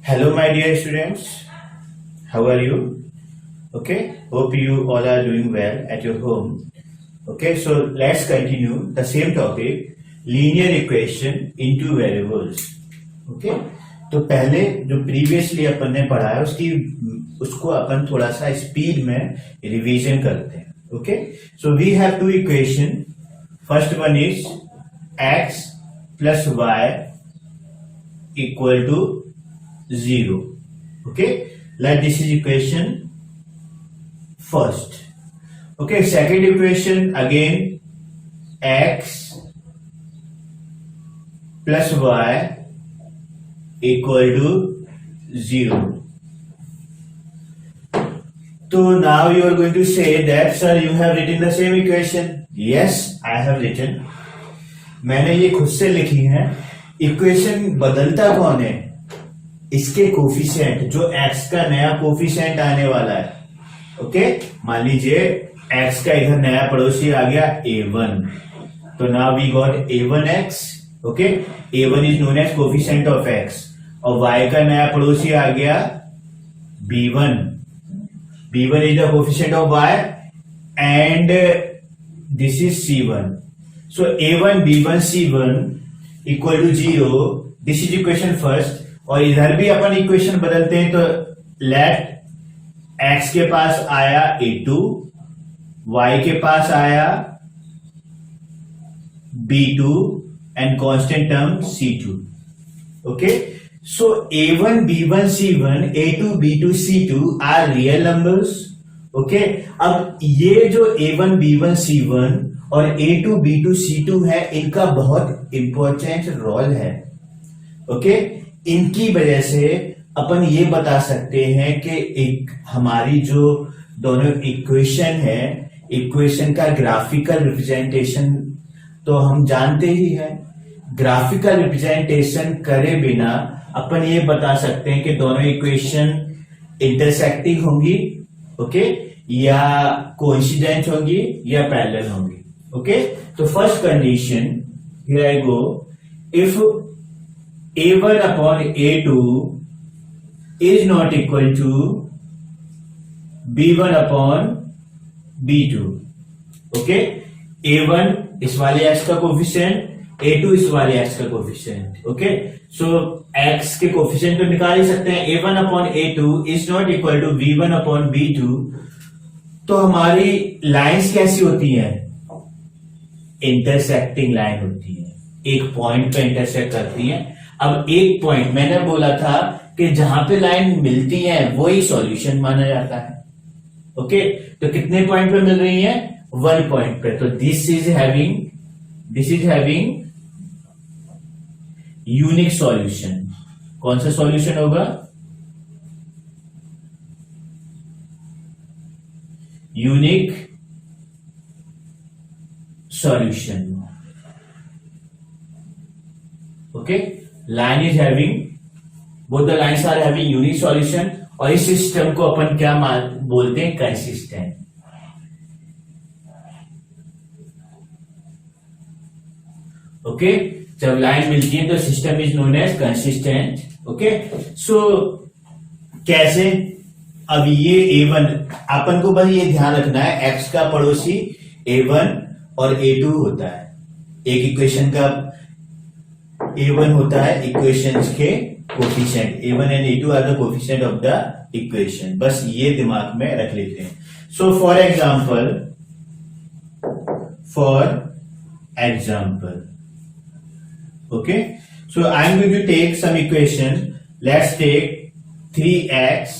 Hello my dear students, how are you? Okay, hope you all are doing well at your home. Okay, so let's continue the same topic, linear equation in two variables. Okay, तो पहले जो previously अपन ने पढ़ा है उसको अपन थोड़ा सा speed में रिवीजन करते हैं. Okay, so we have two equation. First one is x plus y equal to 0. Okay, let this is equation first. Okay, second equation again x plus y equal to 0. So now you are going to say that sir you have written the same equation. Yes, I have written. मैंने ये खुद से लिखी है. Equation बदलता कौन है? इसके कोफिशिएंट, जो x का नया कोफिशिएंट आने वाला है. ओके, मान लीजिए x का इधर नया पड़ोसी आ गया a1, तो now we got a1x. Okay, a1 is known as coefficient of x. और y का नया पड़ोसी आ गया b1. b1 is the coefficient of y and this is c1. So a1 b1 c1 equal to 0. This is equation first. और इधर भी अपन equation बदलते हैं, तो लेट x के पास आया a2, y के पास आया b2 and constant term c2. Okay, so a1 b1 c1 a2 b2 c2 are real numbers. Okay, अब ये जो a1 b1 c1 और a2 b2 c2 है, इनका बहुत इंपॉर्टेंट रोल है. ओके, इनकी वजह से अपन ये बता सकते हैं कि एक हमारी जो दोनों इक्वेशन है, इक्वेशन का ग्राफिकल रिप्रेजेंटेशन तो हम जानते ही हैं. ग्राफिकल रिप्रेजेंटेशन करे बिना अपन ये बता सकते हैं कि दोनों इक्वेशन इंटरसेक्टिंग होंगी, ओके, या कोइंसिडेंट होंगी या पैरेलल होंगी. ओके, तो first condition here I go. If a1 upon a2 is not equal to b1 upon b2. Okay, a1 इस वाले x का कोफिशिएंट, a2 इस वाले x का कोफिशिएंट. ओके, सो x के कोफिशिएंट तो निकाल ही सकते हैं. a1 upon a2 is not equal to b1 upon b2. तो हमारी लाइंस कैसी होती हैं? इंटरसेक्टिंग लाइन होती है, एक पॉइंट पे इंटरसेक्ट करती है. अब एक पॉइंट मैंने बोला था कि जहां पे लाइन मिलती है वही सॉल्यूशन माना जाता है. ओके, तो कितने पॉइंट पे मिल रही है? 1 पॉइंट पे. तो this is having unique solution. कौन सा सॉल्यूशन होगा? Unique solution. Okay, line is having, both the lines are having unique solution. और इस सिस्टम को अपन क्या बोलते हैं? कंसिस्टेंट. ओके, जब लाइन मिलती है तो system is known as consistent. Okay, so कैसे? अब ये a1 अपन को बस ये ध्यान रखना है, x का पड़ोसी a1 और a2 होता है. एक इक्वेशन का a1 होता है इक्वेशंस के coefficient. a1 and a2 are the coefficient of the equation. बस ये दिमाग में रख लेते हैं. So for example okay, so I am going to take some equation. Let's take 3x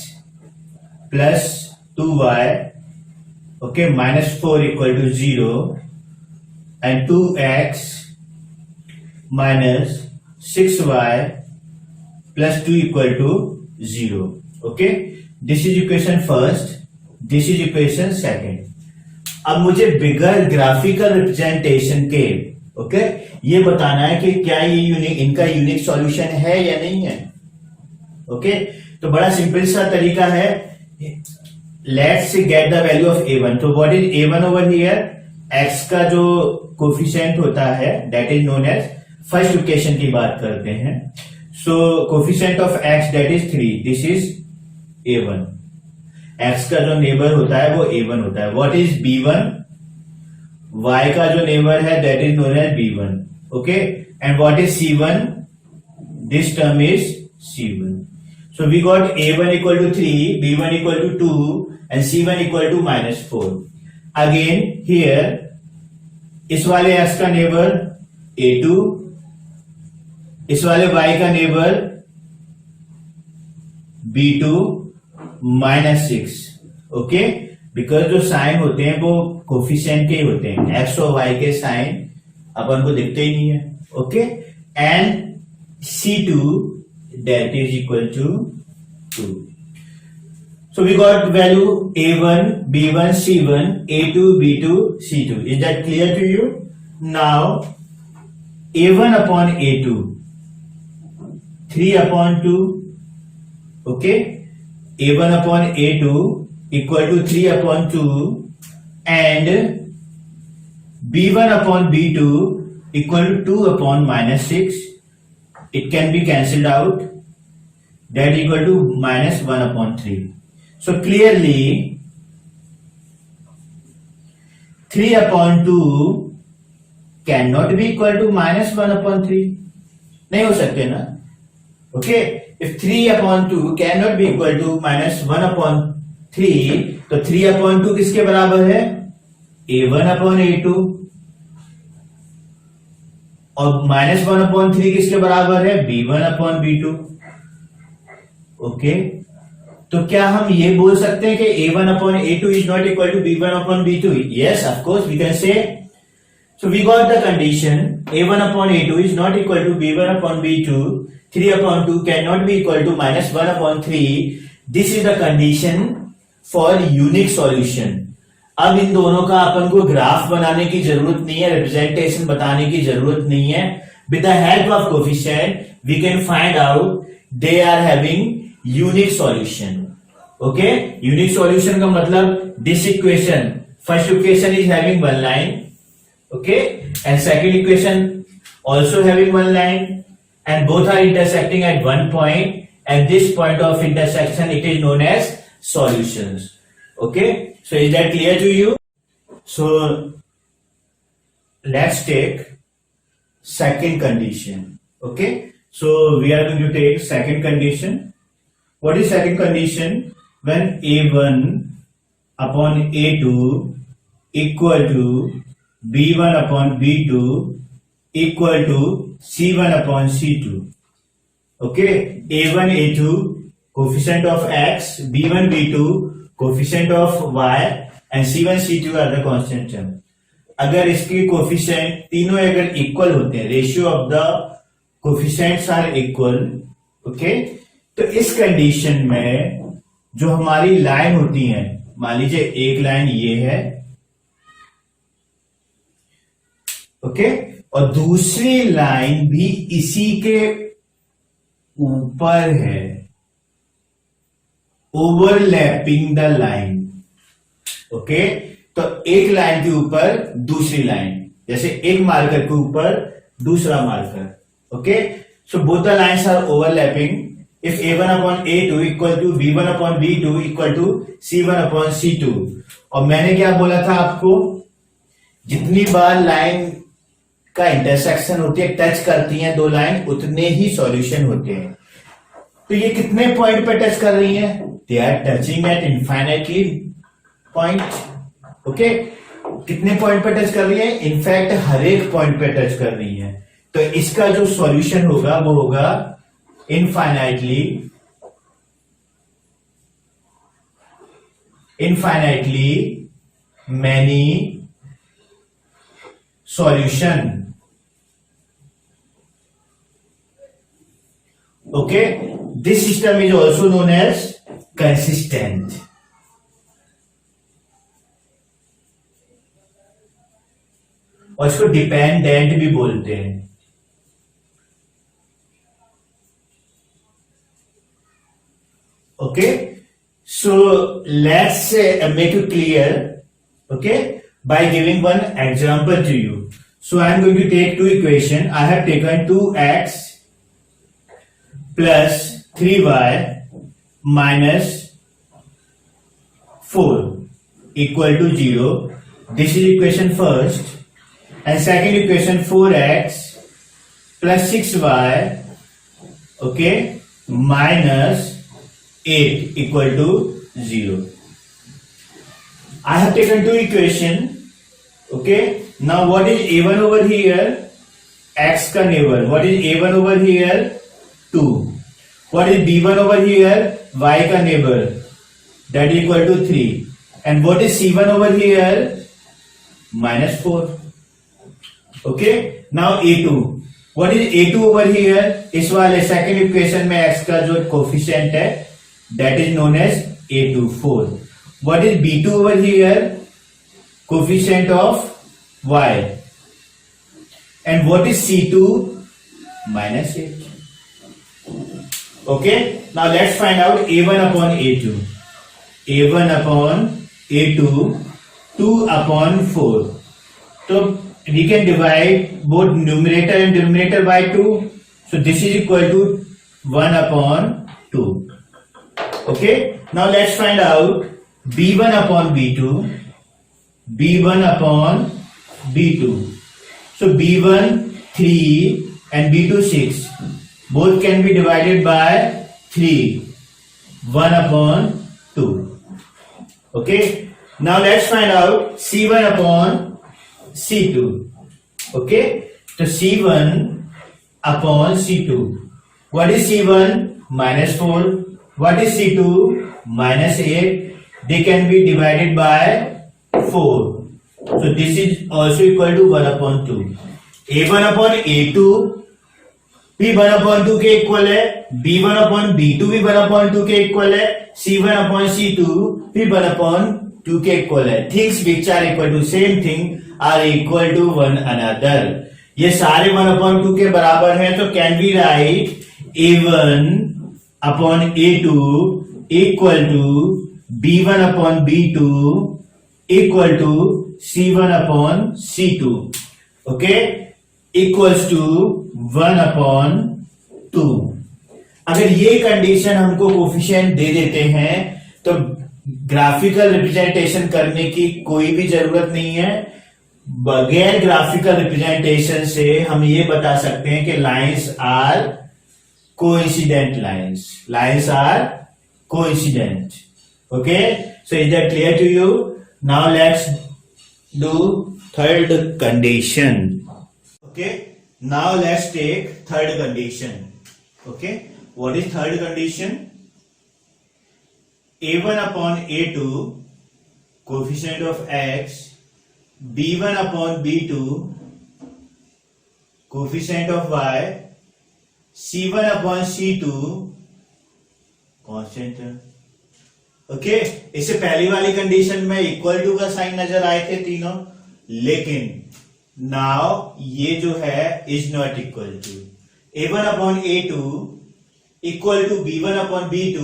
plus 2y okay minus 4 equal to 0 and 2x minus 6y plus 2 equal to 0. Okay, this is equation first, this is equation second. अब मुझे बिगर graphical representation के okay ये बताना है कि क्या ये unique, इनका यूनिक सॉल्यूशन है या नहीं है. ओके, तो बड़ा सिंपल सा तरीका है. Let's get the value of a1. तो what is a1 over here? x का जो कोफिशिएंट होता है that is known as, first equation की बात करते हैं. So coefficient of x that is 3, this is a1. x का जो नेबर होता है वो a1 होता है. What is b1? y का जो नेबर है that is known as b1. Okay, and what is c1? This term is c1. So we got a1 equal to 3, b1 equal to 2 and c1 equal to -4. Again here इस वाले x का neighbour a2, इस वाले y का neighbour b2 -6. Okay, because जो sign होते हैं वो कोफिशिएंट के होते हैं, x और y के साइन अपन को दिखते ही नहीं है. Okay, and c2 that is equal to 2. So we got value a1, b1, c1, a2, b2, c2. Is that clear to you? Now a1 upon a2, 3 upon 2. Okay, a1 upon a2 equal to 3 upon 2 and b1 upon b2 equal to 2 upon -6. It can be cancelled out. That equal to -1 upon 3. So clearly 3 upon 2 cannot be equal to -1 upon 3. नहीं हो सकते ना. Okay, if 3 upon 2 cannot be equal to -1 upon 3, तो 3 upon 2 किसके बराबर है? a1 upon a2. और -1 upon 3 किसके बराबर है? b1 upon b2. ओके, तो क्या हम ये बोल सकते हैं कि a1 upon a2 is not equal to b1 upon b2? Yes, of course we can say. So we got the condition a1 upon a2 is not equal to b1 upon b2. 3 upon 2 cannot be equal to -1 upon 3. This is the condition for unique solution. अब इन दोनों का अपन को graph बनाने की जरूरत नहीं है, representation बताने की जरूरत नहीं है. With the help of coefficient we can find out they are having unique solution. Okay, unique solution का मतलब this equation, first equation is having one line, okay, and second equation also having one line, and both are intersecting at one point, and this point of intersection it is known as solutions. Okay, so is that clear to you? So let's take second condition. Okay, so we are going to take second condition. What is second condition? When a1 upon a2 equal to b1 upon b2 equal to c1 upon c2. Okay, a1 a2 coefficient of x, b1 b2 coefficient of y and c1 c2 are the constant term. अगर इसके coefficient तीनों अगर equal होते हैं, ratio of the coefficients are equal, okay, तो इस condition में जो हमारी लाइन होती है, मान लीजिए एक लाइन ये है, ओके, और दूसरी लाइन भी इसी के ऊपर है, ओवरलैपिंग द लाइन. ओके, तो एक लाइन के ऊपर दूसरी लाइन, जैसे एक मार्कर के ऊपर दूसरा marker. Okay, so both the lines are overlapping. If a1 upon a2 equal to b1 upon b2 equal to c1 upon c2. और मैंने क्या बोला था आपको, जितनी बार लाइन का इंटरसेक्शन होती है, टच करती हैं दो लाइन, उतने ही सॉल्यूशन होते हैं. तो ये कितने पॉइंट पे टच कर रही हैं? They are touching at infinitely point. Okay, कितने पॉइंट पे टच कर रही है? इनफैक्ट हर एक पॉइंट पे टच कर रही है. तो इसका जो सॉल्यूशन होगा वो होगा infinitely many solution. Okay, this system is also known as consistent. और इसको डिपेंडेंट भी बोलते हैं. Okay, so let's make it clear. Okay, by giving one example to you. So I am going to take two equation. I have taken 2x plus 3y minus 4 equal to 0. This is equation first. And second equation 4x plus 6y, okay, minus 8 equal to 0. I have taken two equation. Okay, now what is a1 over here? X का neighbor. What is a1 over here? 2. What is b1 over here? Y का neighbor. That is equal to 3. And what is c1 over here? Minus 4. Okay, now a2. What is a2 over here? इस वाले second equation में x का जो coefficient है that is known as a2, 4. What is b2 over here? Coefficient of y. And what is c2? Minus 8. Okay, now let's find out a1 upon a2. a1 upon a2, 2 upon 4. So we can divide both numerator and denominator by 2. So this is equal to 1 upon 2. Okay, now let's find out b1 upon b2, b1 upon b2. So b1 3 and b2 6. Both can be divided by 3. 1 upon 2. Okay, now let's find out c1 upon c2. Okay, so c1 upon c2. What is c1? Minus 4. What is c2? Minus 8. They can be divided by 4. So this is also equal to 1 upon 2. a1 upon a2 भी 1 upon 2 के equal है, b1 upon b2 भी 1 upon 2 के equal है, c1 upon c2 भी 1 upon 2 के equal है. Things which are equal to same thing are equal to one another. ये सारे 1 upon 2 के बराबर हैं, तो can we write a1 upon a2 equal to b1 upon b2 equal to c1 upon c2. Okay, equals to 1 upon 2. अगर ये condition हमको coefficient दे देते हैं तो ग्राफिकल रिप्रेजेंटेशन करने की कोई भी जरूरत नहीं है. बगैर ग्राफिकल रिप्रेजेंटेशन से हम ये बता सकते हैं कि lines are coincident lines. Lines are coincident. Okay, so is that clear to you? Now let's do third condition. Okay, now let's take third condition. Okay, what is third condition? a1 upon a2 coefficient of x, b1 upon b2 coefficient of y, c1 upon c2 constant. Okay, इससे पहली वाली condition में equal to का sign नजर आए थे तीनों, लेकिन नाउ ये जो है is not equal to. a1 upon a2 equal to b1 upon b2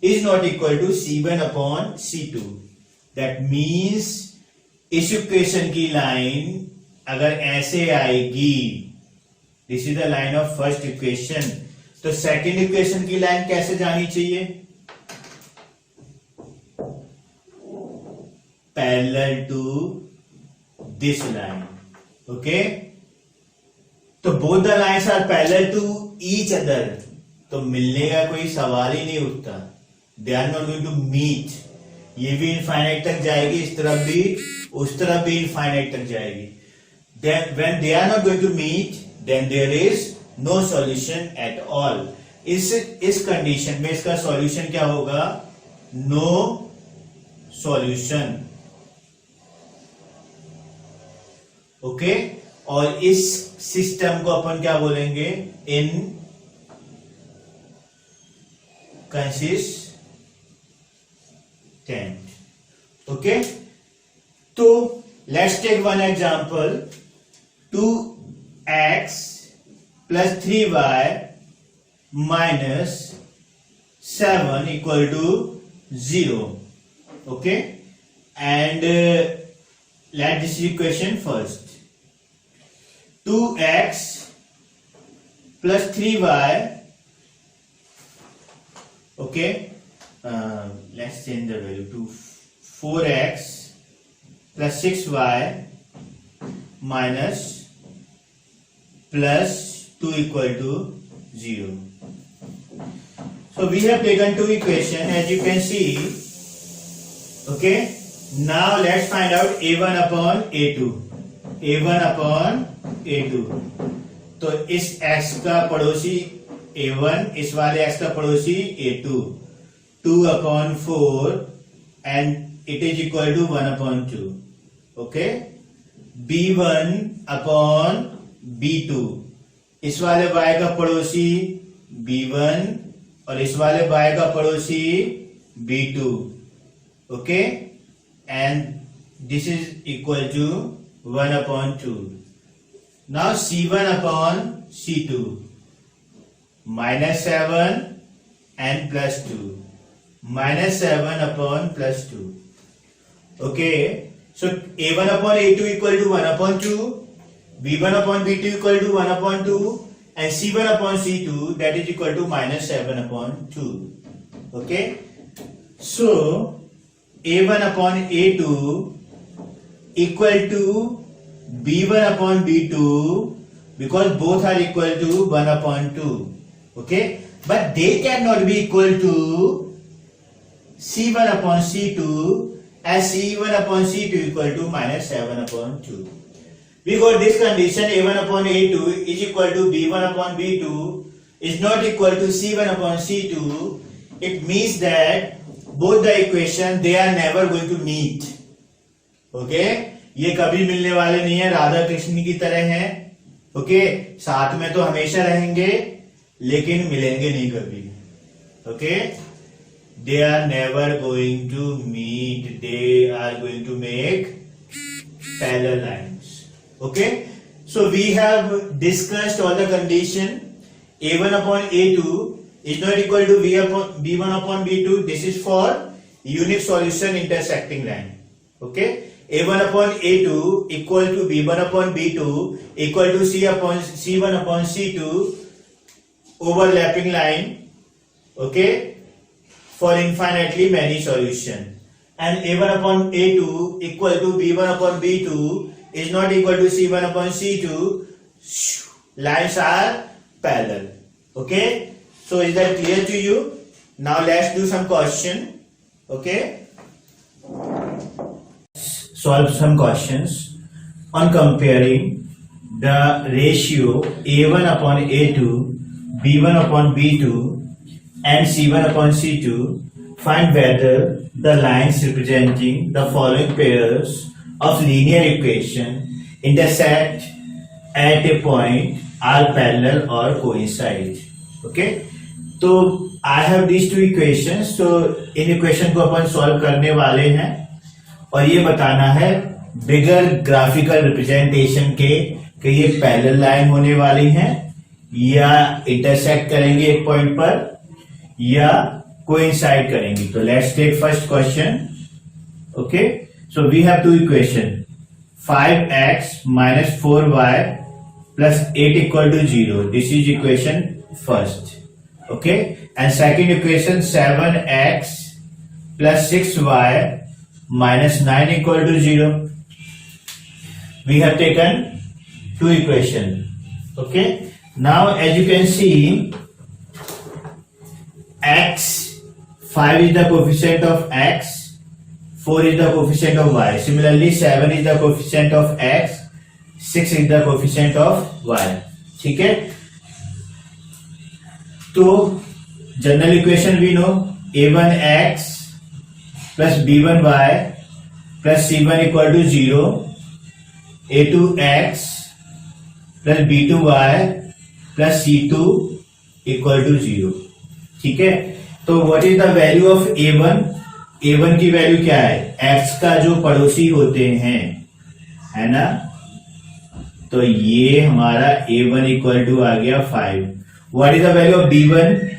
is not equal to c1 upon c2. That means इस इक्वेशन की लाइन अगर ऐसे आएगी, this is the line of first equation, तो second equation की line कैसे जानी चाहिए? Parallel to this line. Okay, तो both the lines are parallel to each other, तो मिलने का कोई सवाल ही नहीं उठता. दे are not going to meet. ये भी इनफाइनाइट तक जाएगी, इस तरफ भी, उस तरफ भी इनफाइनाइट तक जाएगी. Then when they are not going to meet, then there is no solution at all. इस कंडीशन में इसका सॉल्यूशन क्या होगा? No solution. ओके, और इस सिस्टम को अपन क्या बोलेंगे? Inconsistent. ओके, तो let's take one example. 2x plus 3y minus 7 equal to 0. Okay, and let this equation first. 2x plus 3y. Okay, let's change the value to 4x plus 6y minus plus 2 equal to 0. So we have taken two equations, as you can see. Okay, now let's find out a1 upon a2. a1 upon a2. तो इस x का पड़ोसी a1, इस वाले x का पड़ोसी a2. 2 upon 4 and it is equal to 1 upon 2. Okay, b1 upon b2. इस वाले y का पड़ोसी b1 और इस वाले y का पड़ोसी b2. Okay, and this is equal to 1 upon 2. Now c1 upon c2, minus 7 and plus 2, minus 7 upon plus 2. Okay, so a1 upon a2 equal to 1 upon 2, b1 upon b2 equal to 1 upon 2, and c1 upon c2, that is equal to minus 7 upon 2. Okay, so a1 upon a2 equal to b1 upon b2, because both are equal to 1 upon 2. Okay, but they cannot be equal to c1 upon c2, as c1 upon c2 equal to minus 7 upon 2. We got this condition, a1 upon a2 is equal to b1 upon b2 is not equal to c1 upon c2. It means that both the equation they are never going to meet. Okay, ये कभी मिलने वाले नहीं है, राधा कृष्ण की तरह हैं. Okay, साथ में तो हमेशा रहेंगे लेकिन मिलेंगे नहीं कभी. Okay, they are never going to meet, they are going to make parallel lines. Okay, so we have discussed all the condition. a1 upon a2 is not equal to b1 upon b2. This is for unique solution intersecting line. Okay, a1 upon a2 equal to b1 upon b2 equal to c1 upon c2 overlapping line. Okay, for infinitely many solution. And a1 upon a2 equal to b1 upon b2 is not equal to c1 upon c2. Lines are parallel. Okay, so is that clear to you? Now let's do some question. Okay, solve some questions on comparing the ratio a1 upon a2, b1 upon b2 and c1 upon c2. Find whether the lines representing the following pairs of linear equation intersect at a point are parallel or coincide. Okay, तो I have these two equations. तो in equation को अपन solve करने वाले हैं और ये बताना है बिगर ग्राफिकल रिप्रेजेंटेशन के कि ये पैरेलल लाइन होने वाली हैं या इंटरसेक्ट करेंगे एक पॉइंट पर या कोइंसाइड करेंगी. तो let's take first question. Okay, so we have two equation 5x minus 4y plus 8 equal to 0. This is equation first. Okay, and second equation 7x plus 6y minus 9 equal to 0. We have taken two equations. Okay, now as you can see, x 5 is the coefficient of x, 4 is the coefficient of y. Similarly 7 is the coefficient of x, 6 is the coefficient of y. ठीक है, तो general equation we know a1x plus b1y plus c1 equal to 0, a2x plus b2y plus c2 equal to 0. ठीक है, तो what is the value of a1? a1 की value क्या है? x का जो पड़ोसी होते हैं, है ना, तो ये हमारा a1 इक्वल टू आ गया 5. What is the value of b1?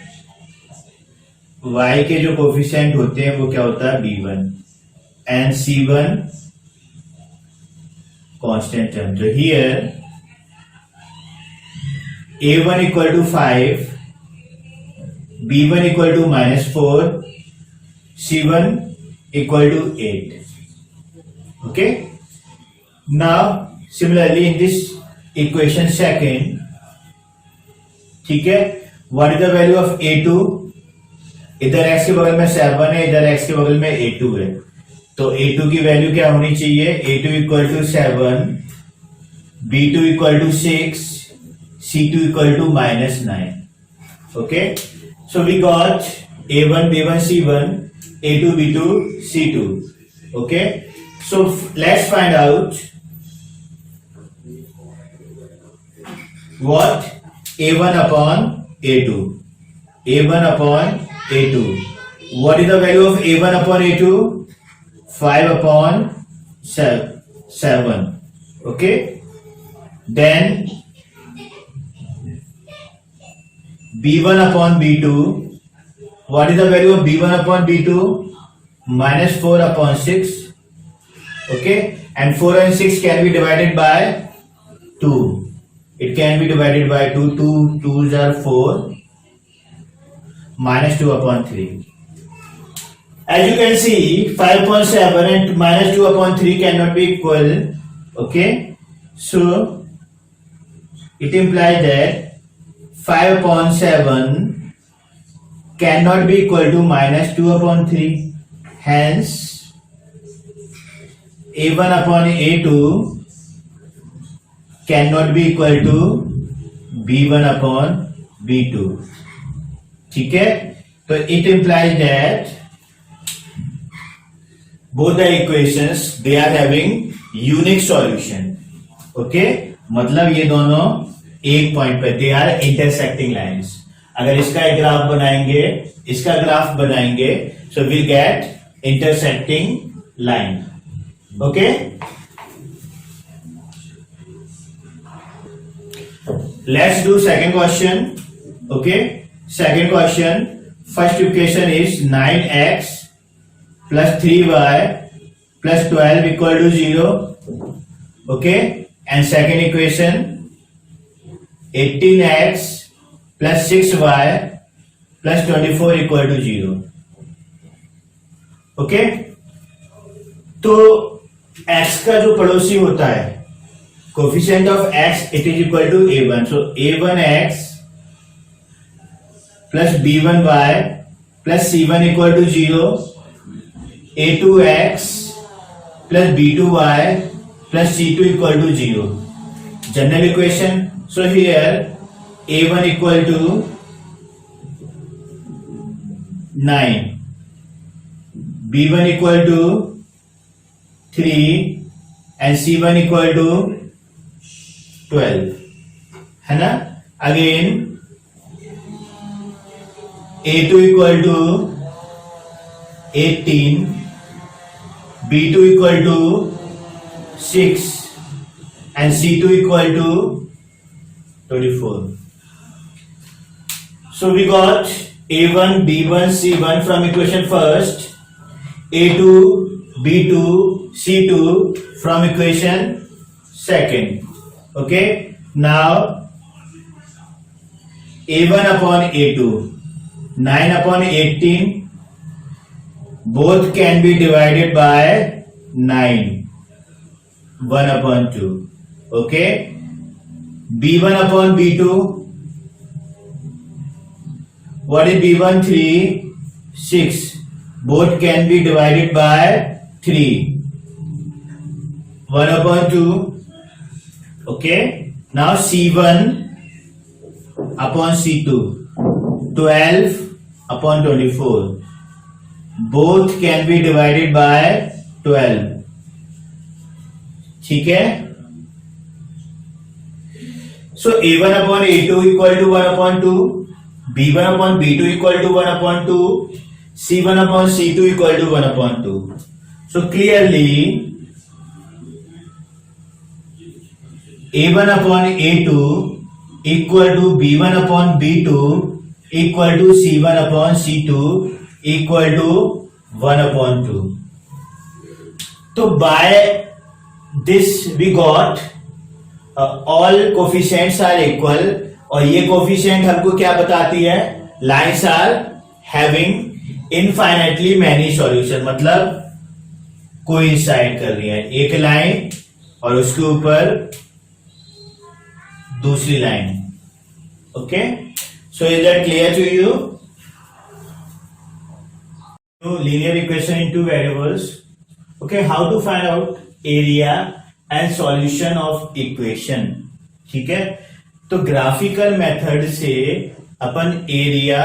y के जो कोफिशिएंट होते हैं वो क्या होता है? b1. And c1 constant term. So here a1 equal to 5, b1 equal to -4, c1 equal to 8. Okay. Now similarly in this equation second, ठीक है, what is the value of a2? इधर x के बगल में 7 है, इधर x के बगल में a2 है, तो a2 की वैल्यू क्या होनी चाहिए? a2 equal to 7, b2 equal to 6, c2 equal to -9. Okay, so we got a1 b1 c1, a2 b2 c2. Okay, so let's find out what a1 upon a2. a1 upon a2, what is the value of a1 upon a2? 5 upon 7. Okay, then b1 upon b2, what is the value of b1 upon b2? -4 upon 6. Okay, and 4 and 6 can be divided by 2. It can be divided by 2. 2 2s are 4, -2 upon 3. As you can see, 5 upon 7 and -2 upon 3 cannot be equal. Okay, so it implies that 5 upon 7 cannot be equal to -2 upon 3. Hence, a1 upon a2 cannot be equal to b1 upon b2. ठीक है, तो it implies that both the equations they are having unique solution. Okay, मतलब ये दोनों एक point पे they are intersecting lines. अगर इसका एक ग्राफ बनाएंगे, इसका ग्राफ बनाएंगे, so we'll get intersecting line. Okay, let's do second question. Okay, second question, first equation is 9x plus 3y plus 12 equal to 0. Okay, and second equation 18x plus 6y plus 24 equal to 0. Okay, तो x का जो पड़ोसी होता है, coefficient of x, it is equal to a1. So a1x plus b1y plus c1 equal to 0, a2x plus b2y plus c2 equal to 0. General equation, so here a1 equal to 9, b1 equal to 3 and c1 equal to 12, है ना. Again a2 equal to 18, b2 equal to 6 and c2 equal to 24. So we got a1 b1 c1 from equation first, a2 b2 c2 from equation second. Okay, now a1 upon a2, 9 upon 18, both can be divided by 9, 1 upon 2. Okay, b1 upon b2, what is b1? 3, 6, both can be divided by 3, 1 upon 2. Okay, now c1 upon c2, 12 upon 24, both can be divided by 12. ठीक है, so a1 upon a2 equal to 1 upon 2, b1 upon b2 equal to 1 upon 2, c1 upon c2 equal to 1 upon 2. So clearly a1 upon a2 equal to b1 upon b2 equal to c1 upon c2 equal to 1 upon 2. तो by this we got all coefficients are equal, और ये coefficient हमको क्या बताती है, lines are having infinitely many solution, मतलब coincide कर रही है, एक लाइन और उसके ऊपर दूसरी line. Okay, so is that clear to you? Linear equation in two variables. Okay, how to find out area and solution of equation. ठीक है, तो ग्राफिकल मेथड से अपन एरिया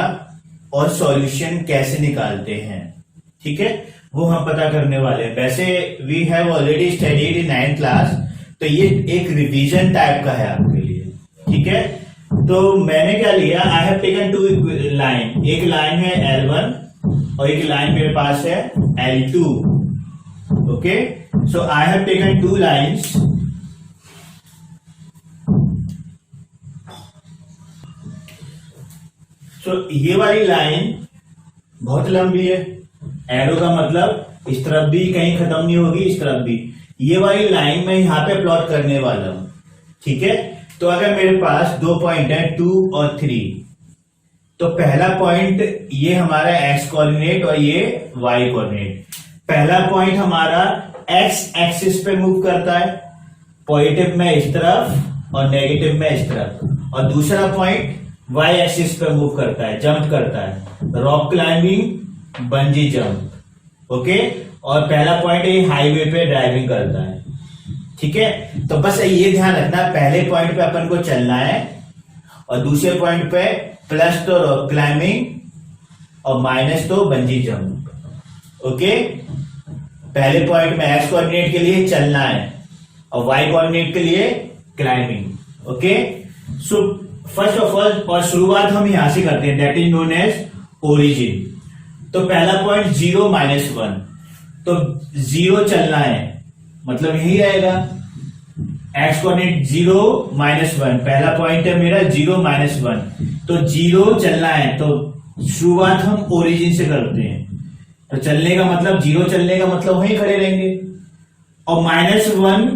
और सॉल्यूशन कैसे निकालते हैं, ठीक है, वो हम पता करने वाले हैं. वैसे we have already studied in 9th class, तो ये एक रिवीजन टाइप का है आपके लिए. ठीक है, तो मैंने क्या लिया, I have taken two line, एक लाइन है L1 और एक लाइन मेरे पास है L2. Okay, so I have taken two lines. सो ये वाली लाइन बहुत लंबी है, एरो का मतलब इस तरफ भी कहीं खत्म नहीं होगी, इस तरफ भी. ये वाली लाइन मैं यहां पे प्लॉट करने वाला हूं. ठीक है, तो अगर मेरे पास दो पॉइंट है 2 और 3, तो पहला पॉइंट ये हमारा एक्स कोऑर्डिनेट और ये वाई कोऑर्डिनेट. पहला पॉइंट हमारा एक्स एक्सिस पे मूव करता है, पॉजिटिव में इस तरफ और नेगेटिव में इस तरफ, और दूसरा पॉइंट वाई एक्सिस पे मूव करता है, जंप करता है, rock climbing, bungee jump. Okay, और पहला पॉइंट ये हाईवे पे ड्राइविंग करता है. ठीक है, तो बस ये ध्यान रखना, पहले पॉइंट पे अपन को चलना है और दूसरे पॉइंट पे प्लस तो रॉक क्लाइंबिंग और माइनस तो बंजी जंप. ओके, पहले पॉइंट में एक्स कोऑर्डिनेट के लिए चलना है और वाई कोऑर्डिनेट के लिए climbing. Okay, so first of all, और शुरुआत हम यहां से करते हैं, that is known as origin. तो पहला पॉइंट 0 -1, तो 0 चलना है, मतलब यही रहेगा, एक्स कोऑर्डिनेट 0 -1, पहला पॉइंट है मेरा 0 -1, तो 0 चलना है, तो शुरुआत हम ओरिजिन से करते हैं. तो चलने का मतलब 0 चलने का मतलब वहीं खड़े रहेंगे, और -1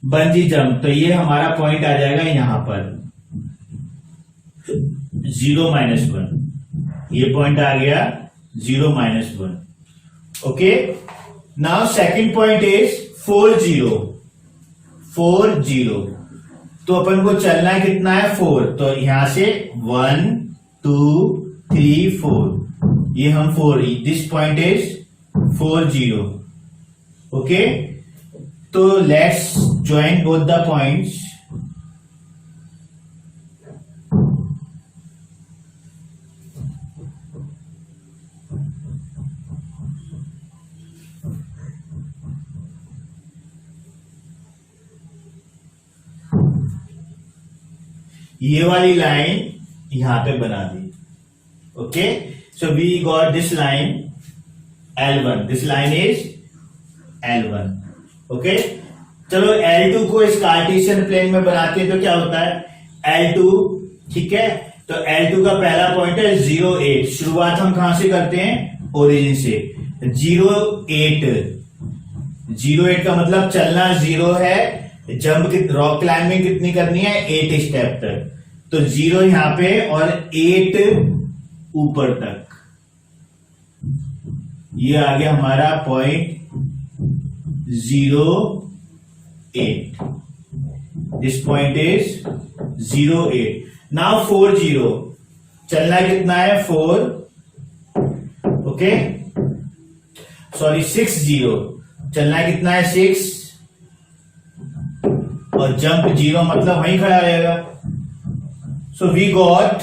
बंजी जंप, तो ये हमारा पॉइंट आ जाएगा यहां पर 0 -1, ये पॉइंट आ गया 0 -1. Okay, now second point is 4 0. तो अपन को चलना कितना है 4, तो यहां से 1 2 3 4, ये हम 4, दिस पॉइंट इज 4 0. ओके, तो let's join both the points. ये वाली लाइन यहां पे बना दी. Okay, so we got this line L1, this line is L1. Okay, चलो L2 को इस कार्टेशियन प्लेन में बनाते हैं, तो क्या होता है L2. ठीक है, तो L2 का पहला पॉइंट है 0 8, शुरुआत हम कहां से करते हैं, ओरिजिन से. 0 8 का मतलब चलना 0 है, जंप रॉक क्लाइंबिंग कितनी करनी है, 8 स्टेप तक, तो 0 यहां पे और 8 ऊपर तक. ये आ गया हमारा point 0 8, this point is 0 8. Now 4 0, चलना कितना है 4. ओके, सॉरी 6 0, चलना कितना है 6, और जंप 0 मतलब वहीं खड़ा रहेगा. So we got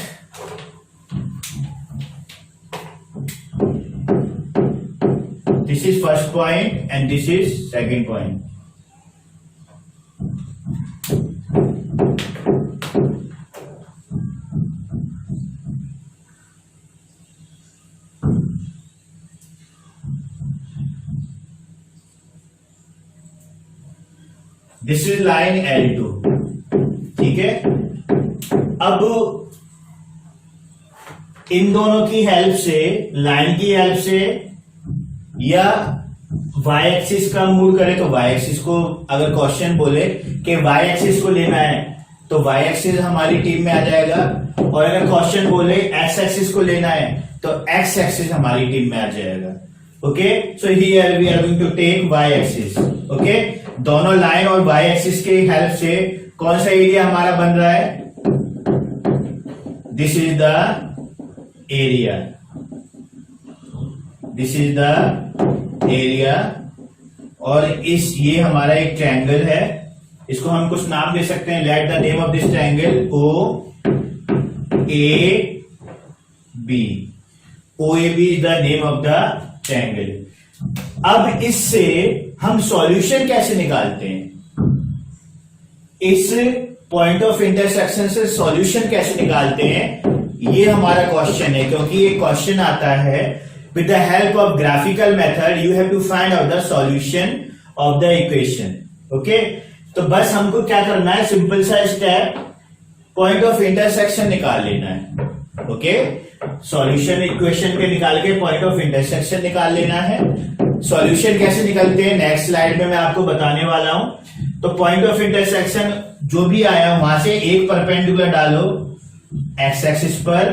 this is first point and this is second point. This is line L2. ठीक है, अब इन दोनों की हेल्प से, लाइन की हेल्प से या वाई एक्सिस का मूव करें तो वाई एक्सिस को, अगर क्वेश्चन बोले कि वाई एक्सिस को लेना है तो वाई एक्सिस हमारी टीम में आ जाएगा, और अगर क्वेश्चन बोले एक्स एक्सिस को लेना है तो एक्स एक्सिस हमारी टीम में आ जाएगा। Okay, so here we are going to take y axis. Okay, दोनों लाइन और वाई एक्सिस के हेल्प से कौन सा एरिया हमारा बन रहा है? This is the area, this is the area, और ये हमारा एक ट्रायंगल है, इसको हम कुछ नाम दे सकते हैं। Let the name of this triangle O A B, O A B is the name of the triangle. अब इससे हम सॉल्यूशन कैसे निकालते हैं? इस पॉइंट ऑफ इंटरसेक्शन से सॉल्यूशन कैसे निकालते हैं, ये हमारा क्वेश्चन है, क्योंकि ये क्वेश्चन आता है with the help of graphical method you have to find out the solution of the equation. Okay, तो बस हमको क्या करना है, सिंपल सा स्टेप, पॉइंट ऑफ इंटरसेक्शन निकाल लेना है। ओके, सॉल्यूशन इक्वेशन के निकाल के पॉइंट ऑफ इंटरसेक्शन निकाल लेना है। सॉल्यूशन कैसे निकलते हैं नेक्स्ट स्लाइड में मैं आपको बताने वाला हूं। तो पॉइंट ऑफ इंटरसेक्शन जो भी आया वहां से एक परपेंडिकुलर डालो एक्स एक्सिस पर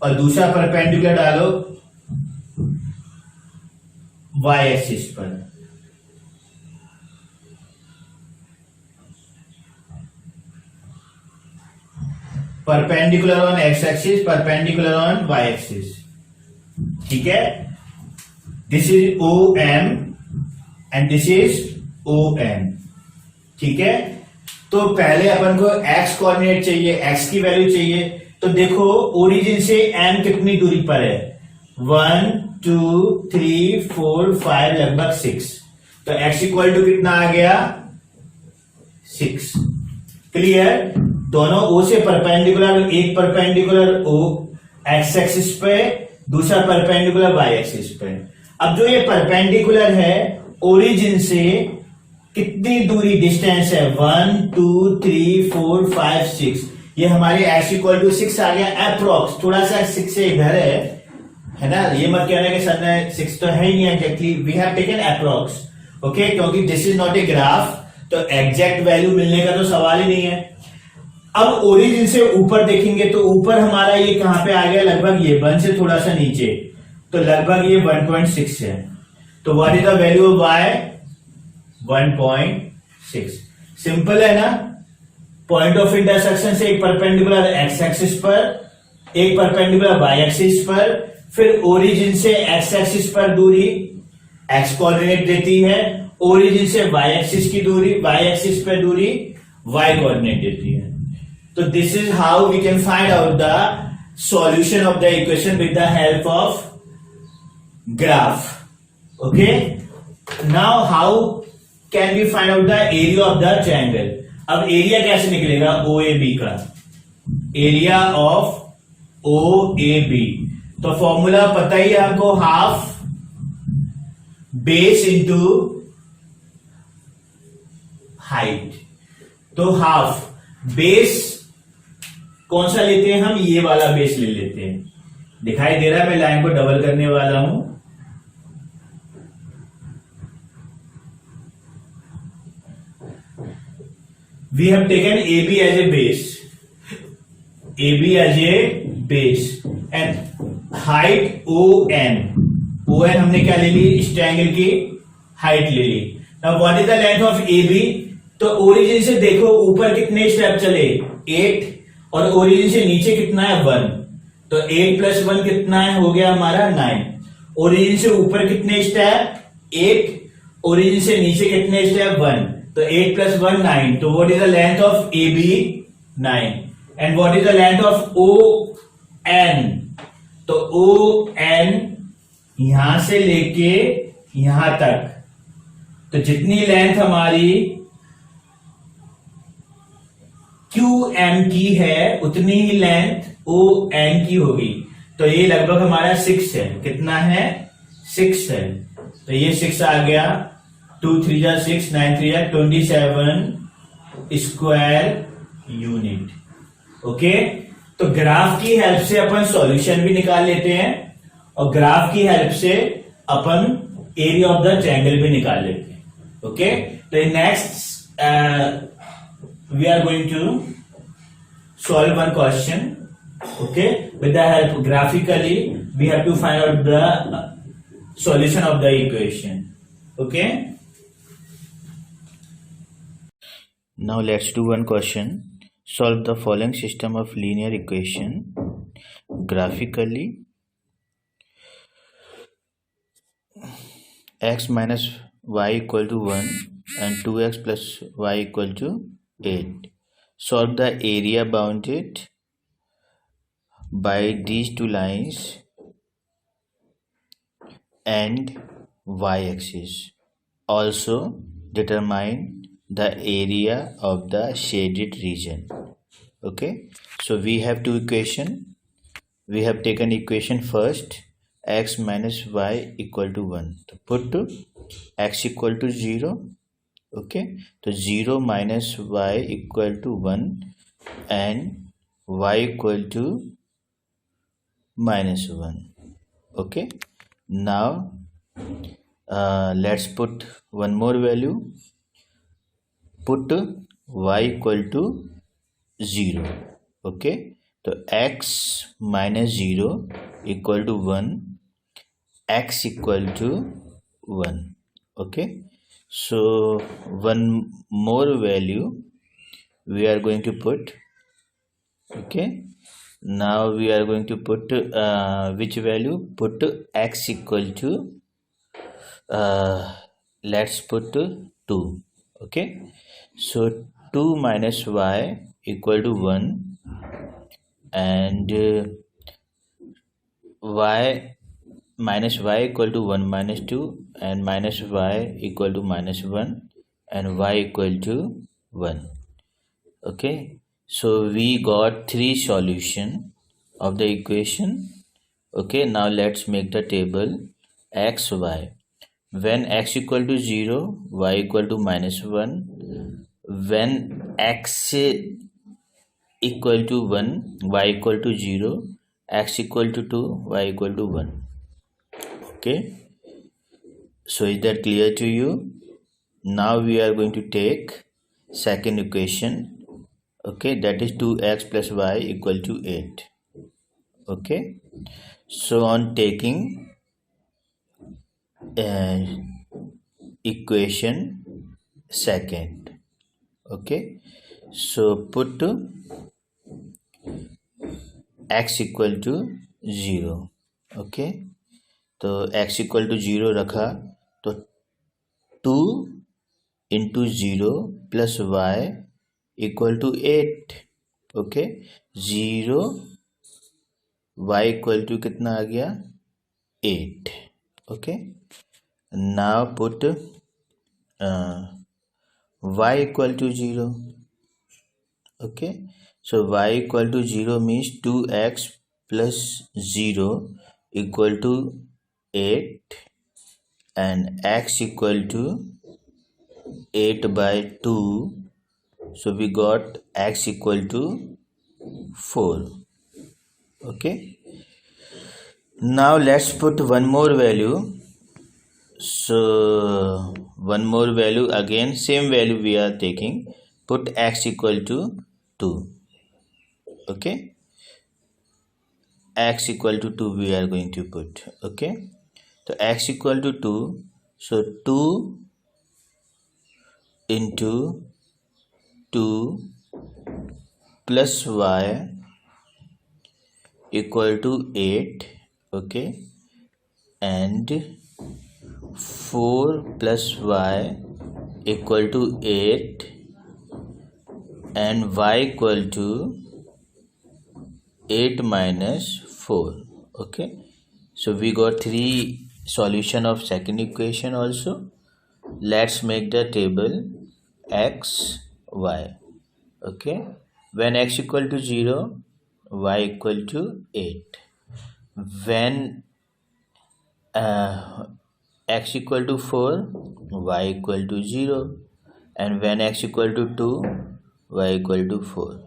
और दूसरा परपेंडिकुलर डालो वाई एक्सिस पर। Perpendicular on x axis, perpendicular on y axis. ठीक है, this is O M and this is O N. ठीक है, तो पहले अपन को एक्स कोऑर्डिनेट चाहिए, एक्स की वैल्यू चाहिए। तो देखो ओरिजिन से एम कितनी दूरी पर है, 1 2 3 4 5 लगभग 6। तो x इक्वल टू कितना आ गया 6। क्लियर, दोनों o से परपेंडिकुलर, एक परपेंडिकुलर o एक्स एक्सिस पे, दूसरा परपेंडिकुलर y एक्सिस पे। अब जो ये परपेंडिकुलर है ओरिजिन से कितनी दूरी डिस्टेंस है, 1 2 3 4 5 6, ये हमारे x इक्वल टू 6 आ गया अप्रोक्स। थोड़ा सा 6 से इधर है ना, ये मत कहना कि सर ने 6 तो है ही नहीं exactly, we have taken approx. Okay, क्योंकि this is not a graph, तो एग्जैक्ट वैल्यू मिलने का तो सवाल ही नहीं है। अब ओरिजिन से ऊपर देखेंगे तो ऊपर हमारा ये कहां पे आ गया, लगभग ये 1 से थोड़ा सा नीचे, तो लगभग ये 1.6 है। तो what is the value of y, 1.6। Simple है ना, पॉइंट ऑफ इंटरसेक्शन से एक परपेंडिकुलर एक्स एक्सिस पर, एक परपेंडिकुलर वाई एक्सिस पर, फिर ओरिजिन से एक्स एक्सिस पर दूरी एक्स कोऑर्डिनेट देती है, ओरिजिन से वाई एक्सिस की दूरी, वाई एक्सिस पर दूरी वाई कोऑर्डिनेट देती है। तो this is how we can find out the solution of the equation with the help of graph. Okay, now how can we find out the area of the triangle. अब area कैसे निकलेगा O A B का, area of O A B, तो formula पता ही है आपको, half base into height. तो हाफ बेस कौन सा लेते हैं हम, ये वाला बेस ले लेते हैं, दिखाई दे रहा है, मैं लाइन को डबल करने वाला हूं। We have taken AB as a base, AB as a base and height ON, ON हमने क्या ले ली, इस ट्रायंगल की हाइट ले ली। Now what is the length of AB? तो ओरिजिन से देखो ऊपर कितने स्टेप चले, 8, और ओरिजिन से नीचे कितना है 1, तो 8 + 1 कितना है, हो गया हमारा 9। ओरिजिन से ऊपर कितने स्टेप 8, ओरिजिन से नीचे कितने स्टेप 1, तो 8 + 1 9। तो what is the length of AB 9, and what is the length of ON, तो ON यहां से लेके यहां तक, तो जितनी लेंथ हमारी QM की है उतनी ही लेंथ ON की होगी। तो ये लगभग हमारा 6 है, कितना है 6 है, तो ये 6 आ गया, 2 3 जा 6, 9 3 जा 27 स्क्वायर यूनिट। ओके, तो ग्राफ की हेल्प से अपन सॉल्यूशन भी निकाल लेते हैं, और ग्राफ की हेल्प से अपन एरिया ऑफ द ट्रायंगल भी निकाल लेते हैं. ओके, तो next we are going to solve one question. Okay, with the help graphically we have to find out the solution of the equation. Okay, now let's do one question. Solve the following system of linear equation graphically. X minus y equal to 1 and 2x plus y equal to 8. Solve the area bounded by these two lines and y-axis. Also determine the area of the shaded region. Okay, so we have two equation. We have taken equation first, x minus y equal to 1. So put x equal to 0. Okay, so 0 minus y equal to 1 and y equal to minus 1. Okay, now let's put one more value. Put y equal to 0. Okay, so x minus 0 equal to 1, x equal to 1. Okay, so one more value we are going to put. Okay, now we are going to put which value? Put x equal to let's put 2. Okay, so 2 minus y equal to 1 and y minus y equal to 1 minus 2 and minus y equal to minus 1 and y equal to 1. Okay, so we got three solution of the equation. Okay, now let's make the table x y. When x equal to 0, y equal to minus 1. When x equal to 1, y equal to 0, x equal to 2, y equal to 1. Okay, so is that clear to you? Now we are going to take second equation. Okay, that is 2x plus y equal to 8. Okay, so on taking equation second. Okay, so put x equal to 0. Okay, तो x equal to 0 रखा तो 2 into 0 plus y equal to 8. Okay, 0 y equal to कितना आ गया 8. Okay, now put y equal to 0. Okay, so y equal to 0 means 2x plus 0 equal to 8 and x equal to 8 by 2, so we got x equal to 4. Okay, now let's put one more value. So one more value, again same value we are taking. Put x equal to 2. Okay, x equal to 2 we are going to put. Okay, so x equal to 2, so 2 into 2 plus y equal to 8. Okay, and 4 plus y equal to 8 and y equal to 8 minus 4. Okay, so we got three solution of second equation also. Let's make the table x y. Okay, when x equal to 0, y equal to 8. When x equal to 4, y equal to 0, and when x equal to 2, y equal to 4.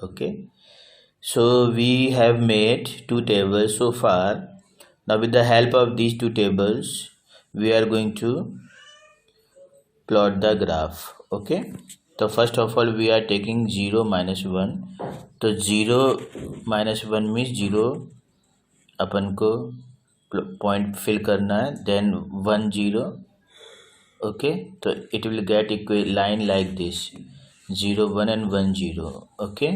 Okay, so we have made two tables so far. Now with the help of these two tables we are going to plot the graph. Okay, तो first of all we are taking 0 minus 1, तो 0 minus 1 means 0 अपन को point fill करना है, then 1 0. Okay, so it will get equal line like this, 0 1 and 1 0. Okay,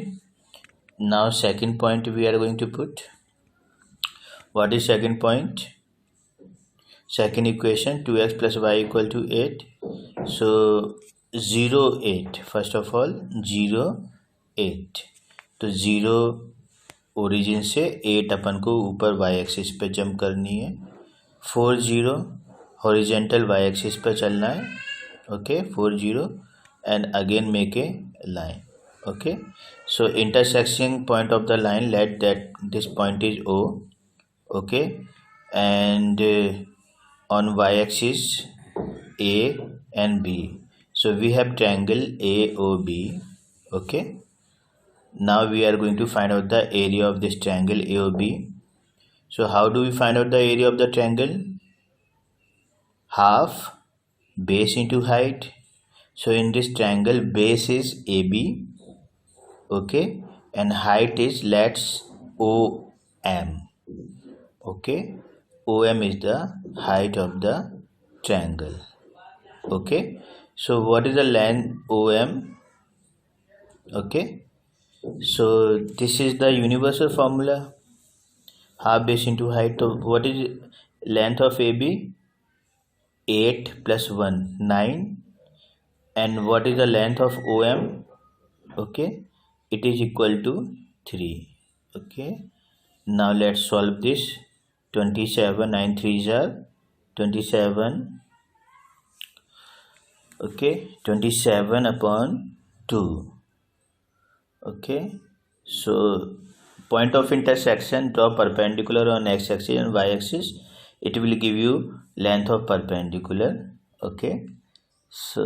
now second point we are going to put. What is second point? Second equation, 2x plus y equal to 8. So 0 8, first of all 0 8, तो 0 origin से 8 अपन को ऊपर y axis पे jump करनी है. 4 0 horizontal y axis पे चलना है. Okay, 4 0 and again make a line. Okay, so intersection point of the line, let that this point is O. Okay, and on y axis A and B, so we have triangle AOB. Okay, now we are going to find out the area of this triangle AOB. So how do we find out the area of the triangle? Half base into height. So in this triangle, base is AB, okay, and height is, let's, OM. Okay, OM is the height of the triangle. Okay, so what is the length OM? Okay, so this is the universal formula, half base into height. So what is length of AB? 8 plus 1 9. And what is the length of OM? Okay, it is equal to 3. Okay, now let's solve this. 27 9 3s are 27. Okay, 27 upon 2. Okay, so point of intersection, draw perpendicular on x axis and y axis. It will give you length of perpendicular. Okay, so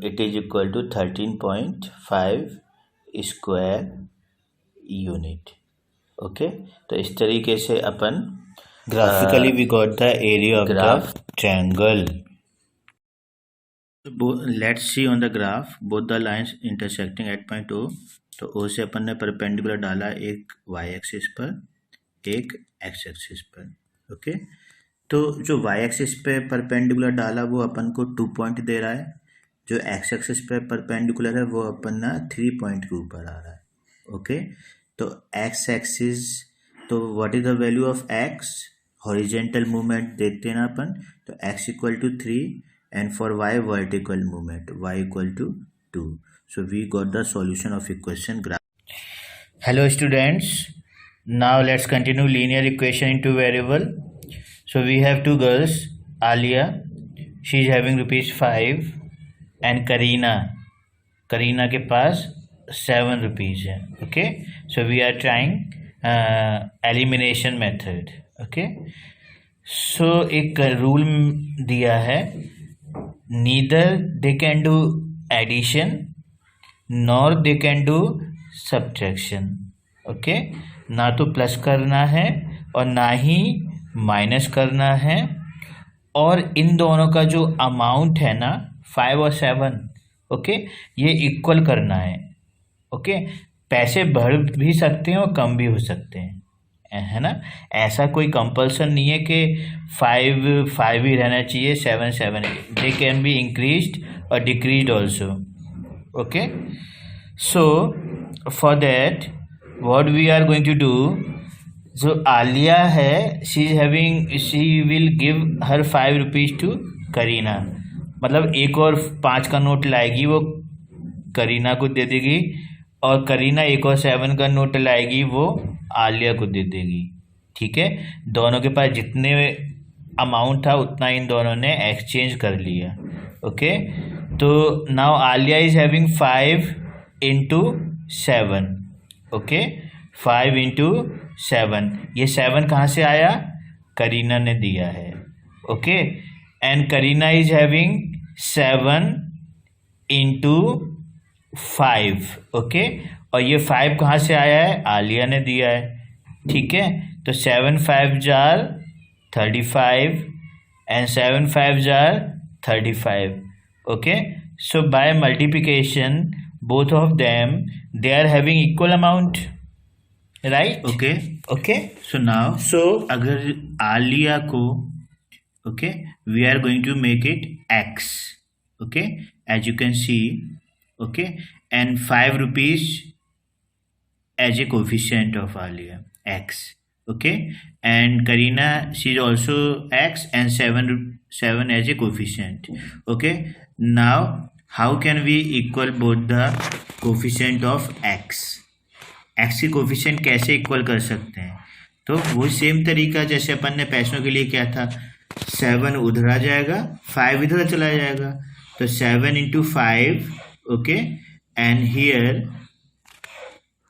it is equal to 13.5 square unit. Okay, तो इस तरीके से अपन graphically we got the area of graph the triangle. Let's see on the graph both the lines intersecting at point O. तो O से अपन ने perpendicular डाला, एक y axis पर एक x एक्सिस पर. ओके, तो जो y एक्सिस पे परपेंडिकुलर डाला वो अपन को 2 पॉइंट दे रहा है, जो x एक्सिस पे परपेंडिकुलर है वो अपन ना 3 पॉइंट के ऊपर आ रहा है. ओके, तो x एक्सिस, तो what is the value of x? Horizontal movement देखते हैं ना अपन, तो x equal to 3 and for y vertical movement y equal to 2. So we got the solution of equation graph. Hello students, now let's continue linear equation into variable. So we have two girls, Alia, she is having ₹5 and Karina के पास ₹7 है. Okay, so we are trying elimination method. Okay, so एक rule दिया है, neither they can do addition nor they can do subtraction. Okay, ना तो plus करना है और ना ही माइनस करना है, और इन दोनों का जो अमाउंट है ना 5 और 7, ओके, ये इक्वल करना है. ओके, पैसे बढ़ भी सकते हैं और कम भी हो सकते हैं, है ना. ऐसा कोई कंपल्सन नहीं है कि 5 ही रहना चाहिए, 7 दे कैन बी इंक्रीज्ड और decreased also. Okay, so for that what we are going to do, जो आलिया है she will give her ₹5 to Kareena, मतलब एक और 5 का नोट लाएगी वो करीना को दे देगी, और करीना एक और 7 का नोट लाएगी वो आलिया को दे देगी. ठीक है, दोनों के पास जितने अमाउंट था उतना इन दोनों ने एक्सचेंज कर लिया. ओके, तो now Alia is having 5 into 7. Okay, 5 into 7, ये 7 कहाँ से आया? करीना ने दिया है. Okay, and Kareena is having 7 into 5. Okay, और ये 5 कहाँ से आया है? आलिया ने दिया है. ठीक है, तो 7 5 jar 35 and 7 5s are 35. Okay, so by multiplication both of them they are having equal amount, right? Okay, so now अगर आलिया को we are going to make it x, as you can see, and 5 rupees as a coefficient of Alia, x, and Karina, she is also x, and 7 as a coefficient. Now how can we equal both the coefficient of x की coefficient कैसे equal कर सकते हैं? तो वो same तरीका जैसे अपन ने पैसों के लिए क्या था, 7 उधर आ जाएगा, 5 इधर चला जाएगा, तो 7 into 5, and here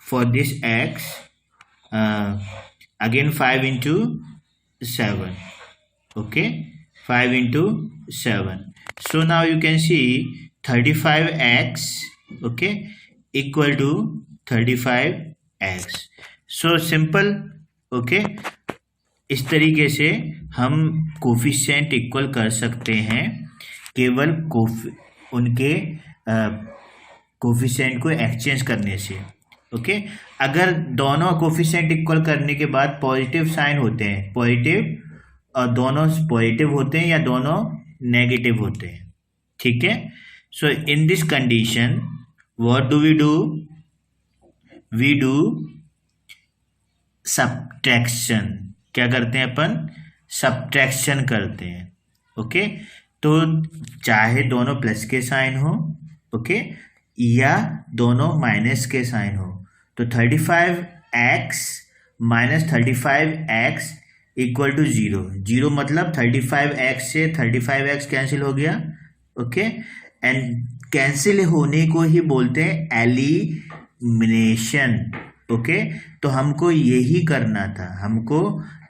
for this x again 5 into 7, 5 into 7. So now you can see 35x equal to 35x. So simple. इस तरीके से हम कोफिशिएंट इक्वल कर सकते हैं केवल उनके कोफिशिएंट को एक्सचेंज करने से. अगर दोनों कोफिशिएंट इक्वल करने के बाद पॉजिटिव साइन होते हैं, पॉजिटिव और दोनों पॉजिटिव होते हैं या दोनों नेगेटिव होते हैं, ठीक है. So in this condition what do? We do subtraction. क्या करते हैं अपन? सब्ट्रैक्शन करते हैं. तो चाहे दोनों प्लस के साइन हो, या दोनों माइनस के साइन हो, तो 35x minus 35x equal to 0. 0 मतलब 35x से 35x कैंसिल हो गया. एंड कैंसिल होने को ही बोलते हैं एलिमिनेशन. तो हमको यही करना था, हमको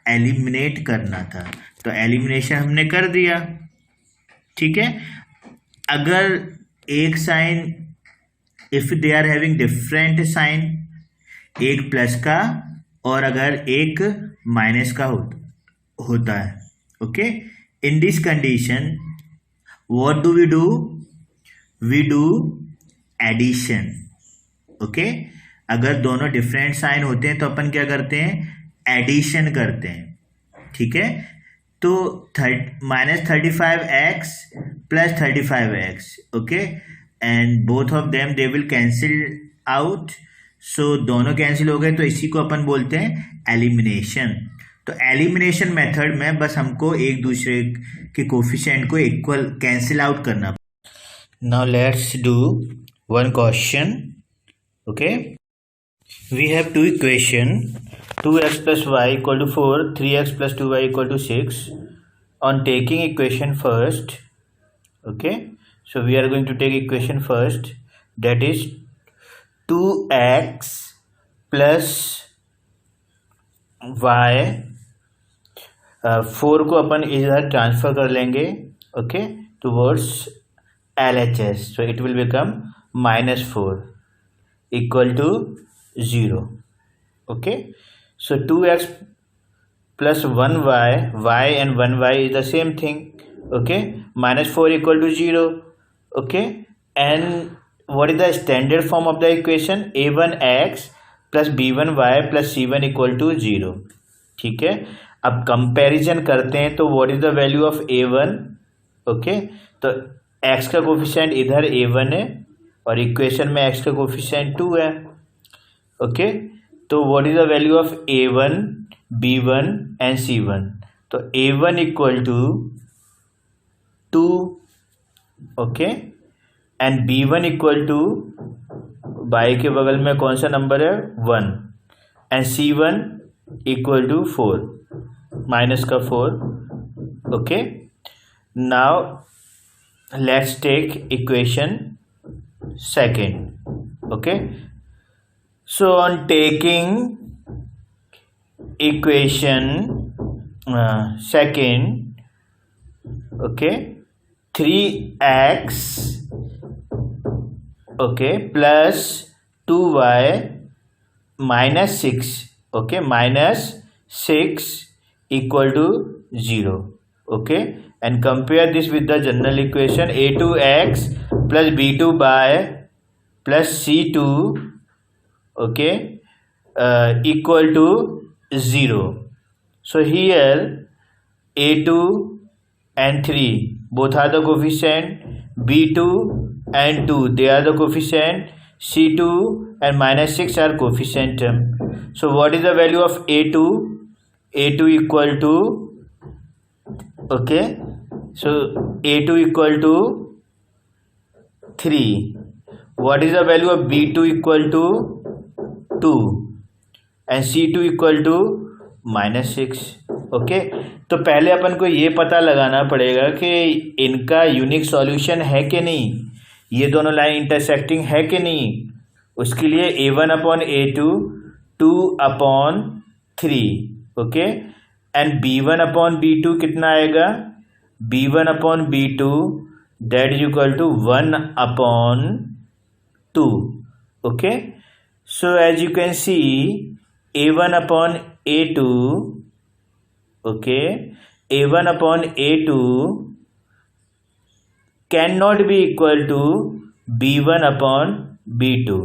एलिमिनेट करना था, तो एलिमिनेशन हमने कर दिया, ठीक है. अगर एक sign, if they are having different sign, एक प्लस का और अगर एक माइनस का होता है, in this condition what do? We do addition. अगर दोनों डिफरेंट साइन होते हैं तो अपन क्या करते हैं? एडिशन करते हैं, ठीक है. तो minus 35x plus 35x, and both of them they will cancel out. So दोनों कैंसिल हो गए, तो इसी को अपन बोलते हैं एलिमिनेशन. तो एलिमिनेशन मेथड में बस हमको एक दूसरे के कोफिशिएंट को इक्वल कैंसिल आउट करना. Now let's do one question. We have two equation, 2x plus y equal to 4, 3x plus 2y equal to 6. On taking equation first, so we are going to take equation first, that is 2x plus y. 4 को अपन इधर transfer कर लेंगे, towards LHS, so it will become -4 equal to 0. So 2x plus 1y, y and 1y is the same thing. -4 equal to 0. And what is the standard form of the equation? a1x plus b1y plus c1 equal to 0. ठीक है. अब comparison करते हैं, तो what is the value of a1? तो x का coefficient इधर a1 है और इक्वेशन में x का कोफिशिएंट 2 है. तो what is the value of a1, b1 and c1? तो a1 equal to 2, and b1 equal to, y के बगल में कौन सा नंबर है? 1, and c1 equal to 4, minus का 4. Now let's take equation second. So on taking equation second, 3x plus 2y minus 6, minus 6 equal to 0. and compare this with the general equation a2x plus b2 by plus c2, okay, equal to 0. So here a2 and 3 both are the coefficient, b2 and 2 they are the coefficient, c2 and minus 6 are coefficient term. So what is the value of a2? A2 equal to, okay, so a2 equal to 3. What is the value of b2? Equal to 2 and c2 equal to minus 6. Okay, तो पहले अपन को ये पता लगाना पड़ेगा कि इनका यूनिक सॉल्यूशन है कि नहीं, ये दोनों लाइन इंटरसेक्टिंग है कि नहीं. उसके लिए a1 upon a2 2 upon 3, okay, and b1 upon b2 कितना आएगा, b1 upon b2 that is equal to 1 upon 2. Okay, so as you can see a1 upon a2, okay, a1 upon a2 cannot be equal to b1 upon b2,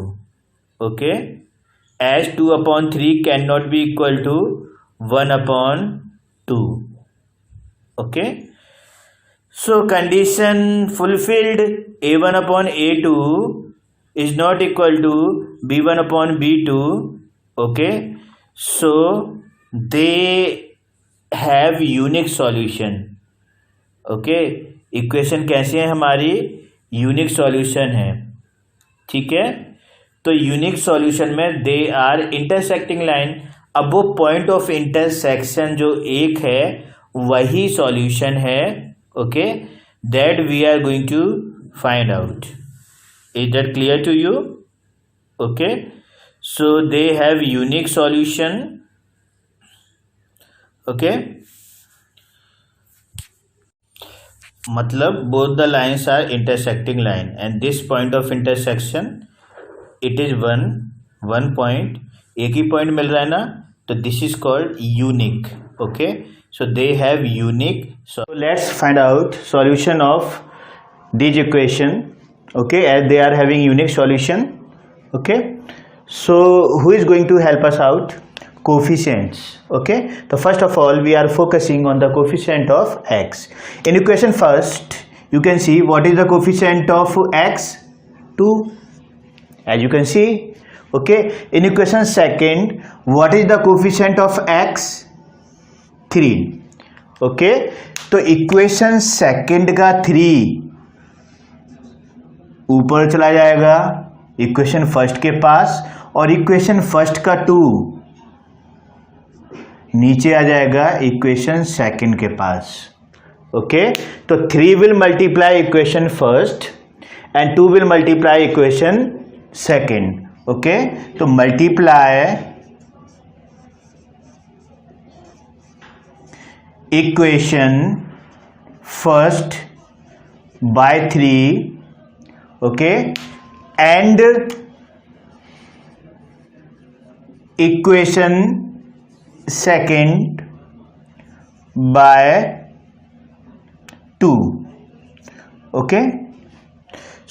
okay, as 2 upon 3 cannot be equal to 1 upon 2. Okay, so condition fulfilled, a1 upon a2 is not equal to b1 upon b2. Okay, so they have unique solution. Okay, equation कैसी है हमारी, unique solution है. ठीक है, तो unique solution में they are intersecting line. अब वो पॉइंट ऑफ इंटरसेक्शन जो एक है वही सॉल्यूशन है. Okay, that we are going to find out. Is that clear to you? Okay, so they have unique solution. Okay, मतलब both the lines are intersecting line and this point of intersection it is one point, एक ही point मिल रहा है ना, तो this is called unique. Okay, so they have unique. So let's find out solution of this equation. Okay, as they are having unique solution. Okay, so who is going to help us out? Coefficients. Okay, so first of all we are focusing on the coefficient of x. In equation first you can see what is the coefficient of x, 2, as you can see. Okay, in equation second what is the coefficient of x, 3. Okay, तो equation second का 3 ऊपर चला जाएगा equation first के पास और equation first का 2 नीचे आ जाएगा इक्वेशन सेकंड के पास. ओके, तो 3 will multiply equation first and 2 will multiply equation second. Okay, तो multiply equation first by 3. Okay, and equation second by 2. Okay,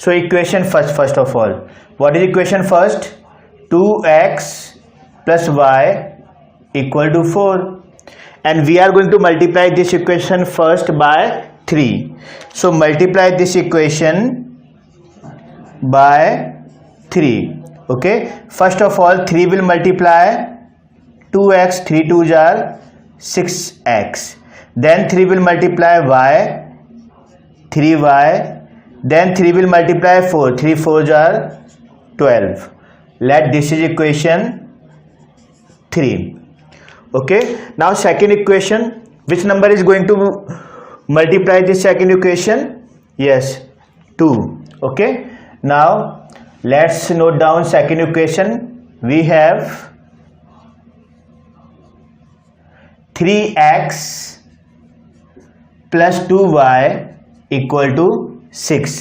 so equation first of all, what is equation first? 2x plus y equal to 4, and we are going to multiply this equation first by 3. So multiply this equation by 3. Okay, first of all 3 will multiply 2x, 3 2s are 6x, then 3 will multiply y, 3y, then 3 will multiply 4, 3 4s are 12. Let this is equation 3. Okay, now second equation, which number is going to multiply this second equation? Yes, 2. Okay, now let's note down second equation. We have 3x plus 2y equal to 6.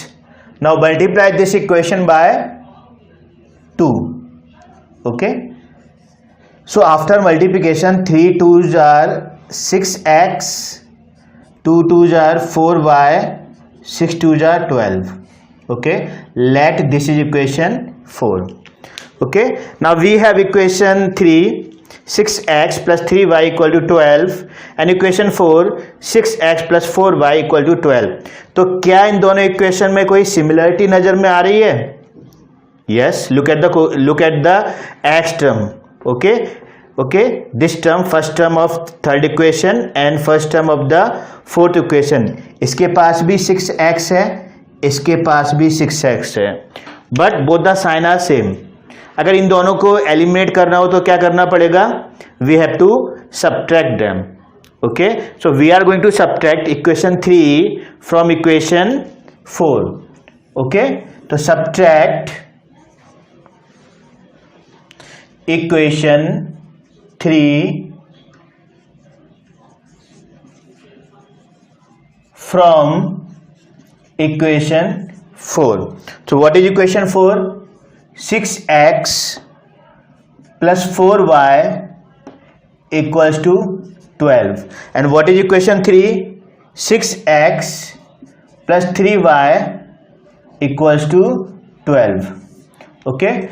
Now multiply this equation by 2. Okay, so after multiplication 3 2s are 6x 2 2s are 4y, 6 2s are 12. Okay, let this is equation 4. Okay, now we have equation 3, 6x plus 3y equal to 12, and equation 4, 6x plus 4y equal to 12. तो क्या इन दोनों equation में कोई similarity नजर में आ रही है? Yes, look at the x term. Okay, this term, first term of third equation and first term of the fourth equation. इसके पास भी 6x है, इसके पास भी 6x है, but both the sign are same. अगर इन दोनों को एलिमिनेट करना हो तो क्या करना पड़ेगा? We have to subtract them. Okay, so we are going to subtract equation 3 from equation 4. Okay, तो subtract equation 3 from equation 4. So what is equation 4? 6x plus 4y equals to 12. And what is equation 3? 6x plus 3y equals to 12. Okay,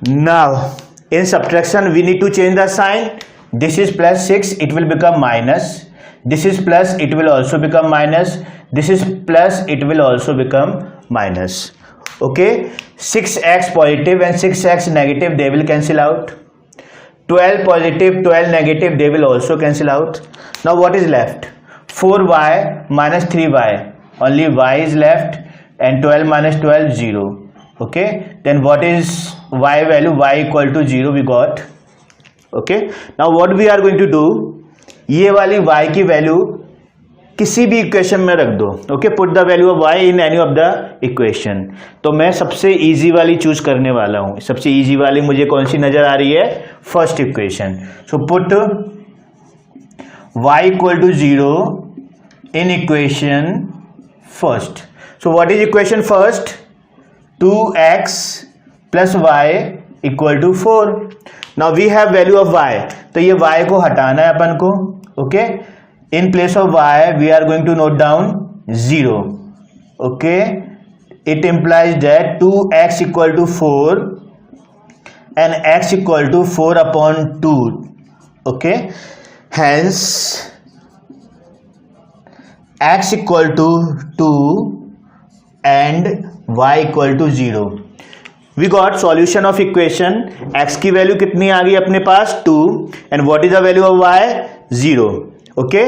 now in subtraction we need to change the sign. This is plus 6, it will become minus. This is plus, it will also become minus. This is plus, it will also become minus. Okay, 6x positive and 6x negative, they will cancel out. 12 positive, 12 negative, they will also cancel out. Now what is left? 4y minus 3y, only y is left, and 12 minus 12, 0. Okay, then what is y value? Y equal to 0 we got. Okay, now what we are going to do, ये वाली y की value किसी भी equation में रख दो. Okay, put the value of y in any of the equation. तो मैं सबसे इजी वाली चूज करने वाला हूं. सबसे इजी वाली मुझे कौन सी नजर आ रही है? First equation. So put y equal to 0 in equation first. So what is equation first? 2x plus y equal to 4. Now we have value of y. तो ये y को हटाना है अपन को. Okay, in place of y we are going to note down 0. Okay, it implies that 2x equal to 4 and x equal to 4 upon 2. Okay, hence x equal to 2 and y equal to 0. We got solution of equation. x की value कितनी आ गई अपने पास? 2. and what is the value of y? 0. Okay,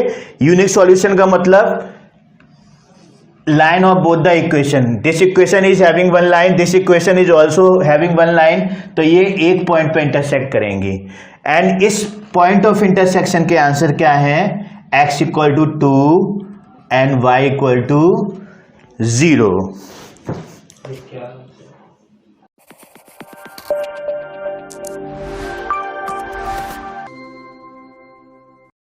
unique solution का मतलब line of both the equation. This equation is having one line, this equation is also having one line. तो ये एक पॉइंट पे इंटरसेक्ट करेंगी. एंड इस point of intersection के answer क्या है? x equal to 2 and y equal to 0.